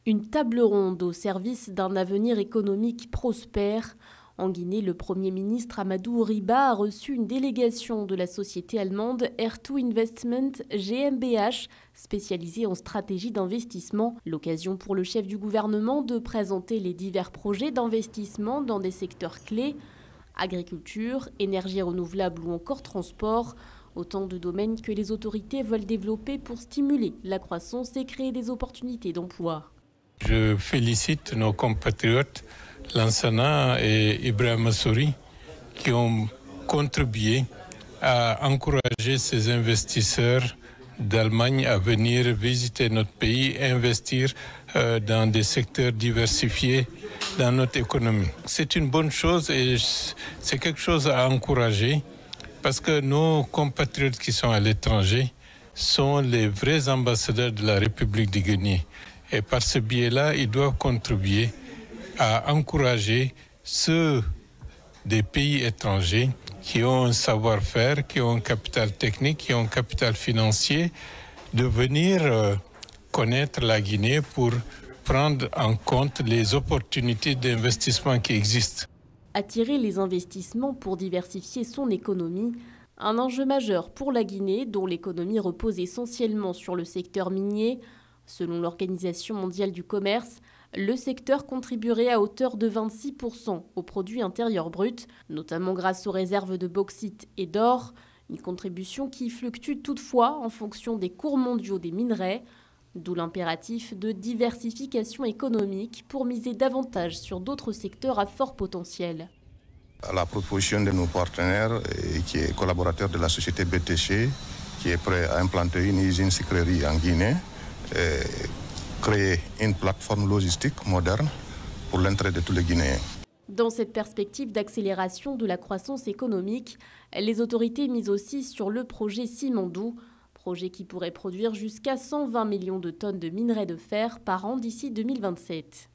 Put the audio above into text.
Une table ronde au service d'un avenir économique prospère. En Guinée, le Premier ministre Amadou Riba a reçu une délégation de la société allemande R2 Investment GmbH, spécialisée en stratégie d'investissement. L'occasion pour le chef du gouvernement de présenter les divers projets d'investissement dans des secteurs clés, agriculture, énergie renouvelable ou encore transport. Autant de domaines que les autorités veulent développer pour stimuler la croissance et créer des opportunités d'emploi. Je félicite nos compatriotes Lansana et Ibrahima Souri qui ont contribué à encourager ces investisseurs d'Allemagne à venir visiter notre pays et investir dans des secteurs diversifiés dans notre économie. C'est une bonne chose et c'est quelque chose à encourager parce que nos compatriotes qui sont à l'étranger sont les vrais ambassadeurs de la République de Guinée. Et par ce biais-là, ils doivent contribuer à encourager ceux des pays étrangers qui ont un savoir-faire, qui ont un capital technique, qui ont un capital financier, de venir connaître la Guinée pour prendre en compte les opportunités d'investissement qui existent. Attirer les investissements pour diversifier son économie, un enjeu majeur pour la Guinée, dont l'économie repose essentiellement sur le secteur minier. Selon l'Organisation mondiale du commerce, le secteur contribuerait à hauteur de 26% au produit intérieur brut, notamment grâce aux réserves de bauxite et d'or, une contribution qui fluctue toutefois en fonction des cours mondiaux des minerais, d'où l'impératif de diversification économique pour miser davantage sur d'autres secteurs à fort potentiel. À la proposition de nos partenaires, qui est collaborateur de la société BTC, qui est prêt à implanter une usine sucrerie en Guinée, créer une plateforme logistique moderne pour l'entrée de tous les Guinéens. Dans cette perspective d'accélération de la croissance économique, les autorités misent aussi sur le projet Simandou, projet qui pourrait produire jusqu'à 120 millions de tonnes de minerais de fer par an d'ici 2027.